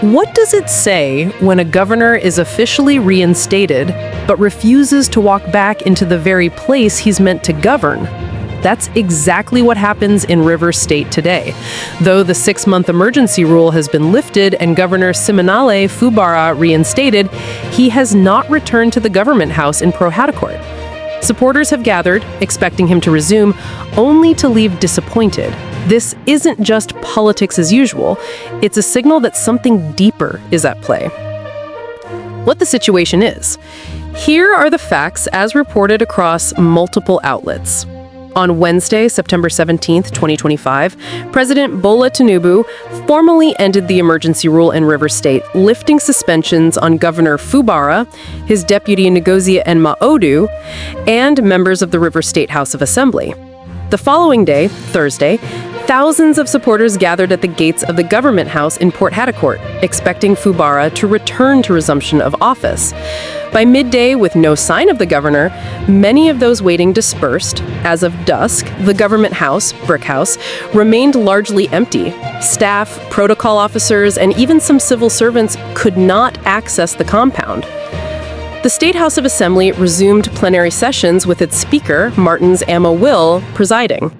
What does it say when a governor is officially reinstated but refuses to walk back into the very place he's meant to govern? That's exactly what happens in Rivers State today. Though the 6-month emergency rule has been lifted and Governor Siminalayi Fubara reinstated, he has not returned to the Government House in Port Harcourt. Supporters have gathered, expecting him to resume, only to leave disappointed. This isn't just politics as usual, it's a signal that something deeper is at play. What the situation is. Here are the facts as reported across multiple outlets. On Wednesday, September 17, 2025, President Bola Tinubu formally ended the emergency rule in Rivers State, lifting suspensions on Governor Fubara, his deputy Ngozi Enma-Odu, and members of the Rivers State House of Assembly. The following day, Thursday, thousands of supporters gathered at the gates of the Government House in Port Harcourt, expecting Fubara to return to resumption of office. By midday, with no sign of the governor, many of those waiting dispersed. As of dusk, the Government House, Brick House, remained largely empty. Staff, protocol officers, and even some civil servants could not access the compound. The State House of Assembly resumed plenary sessions with its Speaker, Martins Ama-Will, presiding.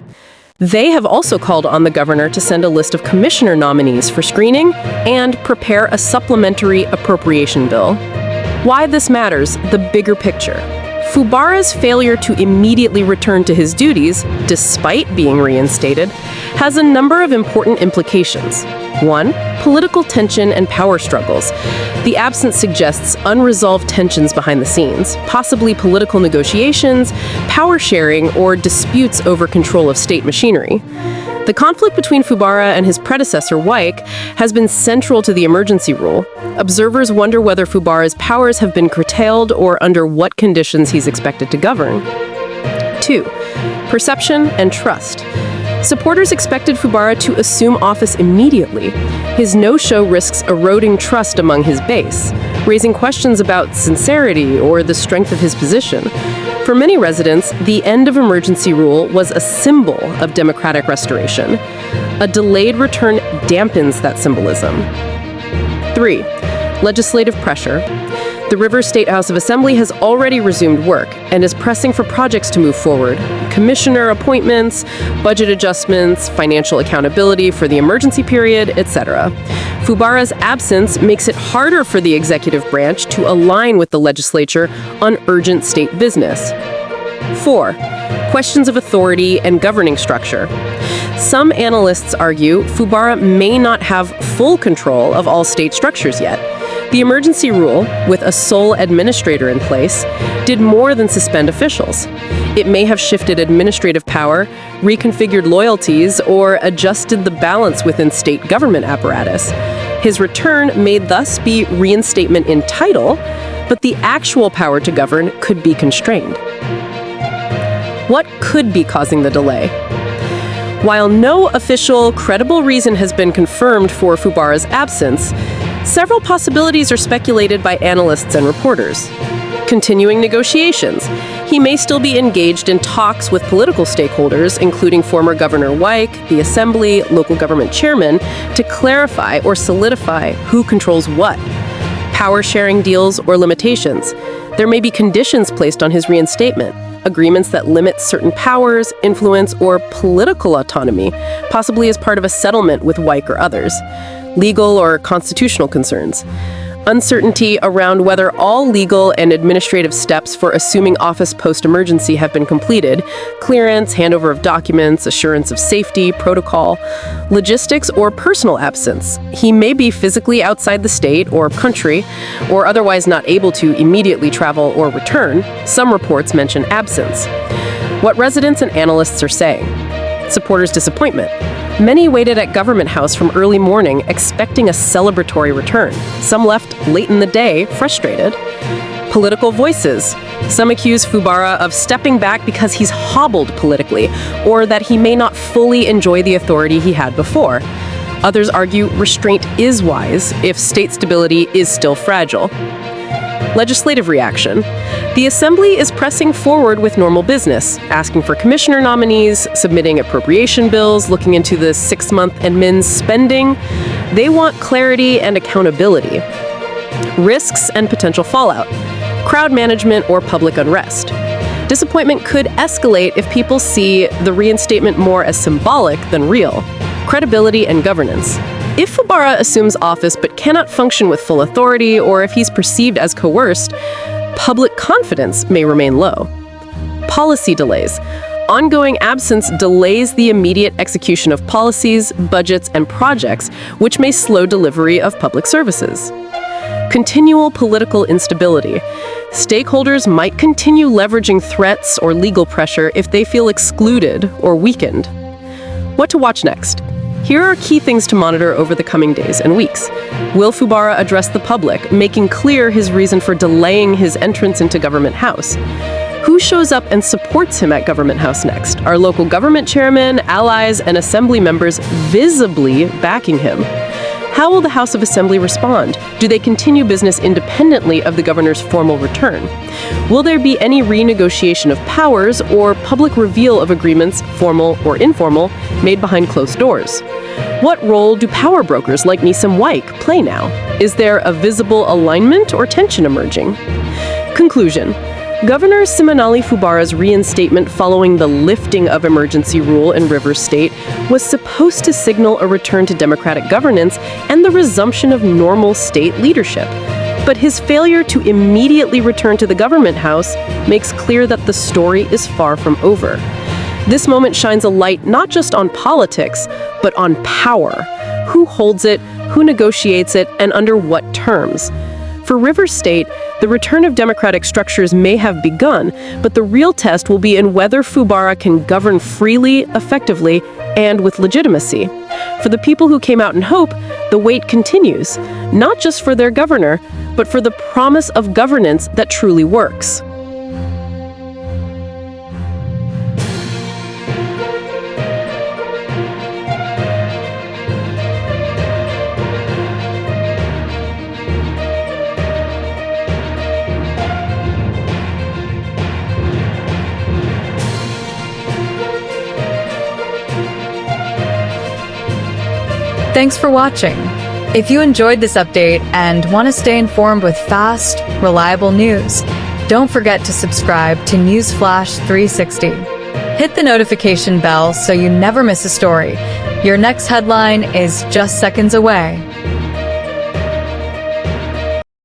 They have also called on the governor to send a list of commissioner nominees for screening and prepare a supplementary appropriation bill. Why this matters, the bigger picture. Fubara's failure to immediately return to his duties, despite being reinstated, has a number of important implications. 1. Political tension and power struggles. The absence suggests unresolved tensions behind the scenes, possibly political negotiations, power sharing, or disputes over control of state machinery. The conflict between Fubara and his predecessor, Wike, has been central to the emergency rule. Observers wonder whether Fubara's powers have been curtailed or under what conditions he's expected to govern. 2. Perception and trust. Supporters expected Fubara to assume office immediately. His no-show risks eroding trust among his base, raising questions about sincerity or the strength of his position. For many residents, the end of emergency rule was a symbol of democratic restoration. A delayed return dampens that symbolism. 3. Legislative pressure. The Rivers State House of Assembly has already resumed work and is pressing for projects to move forward. Commissioner appointments, budget adjustments, financial accountability for the emergency period, etc. Fubara's absence makes it harder for the executive branch to align with the legislature on urgent state business. 4. Questions of authority and governing structure. Some analysts argue Fubara may not have full control of all state structures yet. The emergency rule, with a sole administrator in place, did more than suspend officials. It may have shifted administrative power, reconfigured loyalties, or adjusted the balance within state government apparatus. His return may thus be reinstatement in title, but the actual power to govern could be constrained. What could be causing the delay? While no official, credible reason has been confirmed for Fubara's absence, several possibilities are speculated by analysts and reporters. Continuing negotiations. He may still be engaged in talks with political stakeholders, including former Governor Wike, the Assembly, local government chairman, to clarify or solidify who controls what. Power sharing deals or limitations. There may be conditions placed on his reinstatement, agreements that limit certain powers, influence, or political autonomy, possibly as part of a settlement with Wike or others. Legal or constitutional concerns. Uncertainty around whether all legal and administrative steps for assuming office post-emergency have been completed, clearance, handover of documents, assurance of safety, protocol, logistics, or personal absence. He may be physically outside the state or country, or otherwise not able to immediately travel or return. Some reports mention absence. What residents and analysts are saying. Supporters' disappointment. Many waited at Government House from early morning, expecting a celebratory return. Some left late in the day, frustrated. Political voices. Some accuse Fubara of stepping back because he's hobbled politically, or that he may not fully enjoy the authority he had before. Others argue restraint is wise if state stability is still fragile. Legislative reaction. The Assembly is pressing forward with normal business, asking for commissioner nominees, submitting appropriation bills, looking into the 6-month admin spending. They want clarity and accountability, risks and potential fallout, crowd management or public unrest. Disappointment could escalate if people see the reinstatement more as symbolic than real. Credibility and governance. If Fubara assumes office but cannot function with full authority, or if he's perceived as coerced, public confidence may remain low. Policy delays. Ongoing absence delays the immediate execution of policies, budgets, and projects, which may slow delivery of public services. Continual political instability. Stakeholders might continue leveraging threats or legal pressure if they feel excluded or weakened. What to watch next? Here are key things to monitor over the coming days and weeks. Will Fubara address the public, making clear his reason for delaying his entrance into Government House? Who shows up and supports him at Government House next? Are local government chairmen, allies, and assembly members visibly backing him? How will the House of Assembly respond? Do they continue business independently of the governor's formal return? Will there be any renegotiation of powers or public reveal of agreements, formal or informal, made behind closed doors? What role do power brokers like Wike play now? Is there a visible alignment or tension emerging? Conclusion. Governor Siminalayi Fubara's reinstatement following the lifting of emergency rule in Rivers State was supposed to signal a return to democratic governance and the resumption of normal state leadership. But his failure to immediately return to the Government House makes clear that the story is far from over. This moment shines a light not just on politics, but on power. Who holds it, who negotiates it, and under what terms? For Rivers State, the return of democratic structures may have begun, but the real test will be in whether Fubara can govern freely, effectively, and with legitimacy. For the people who came out in hope, the wait continues, not just for their governor, but for the promise of governance that truly works. Thanks for watching. If you enjoyed this update and want to stay informed with fast, reliable news, don't forget to subscribe to Newsflash 360. Hit the notification bell so you never miss a story. Your next headline is just seconds away.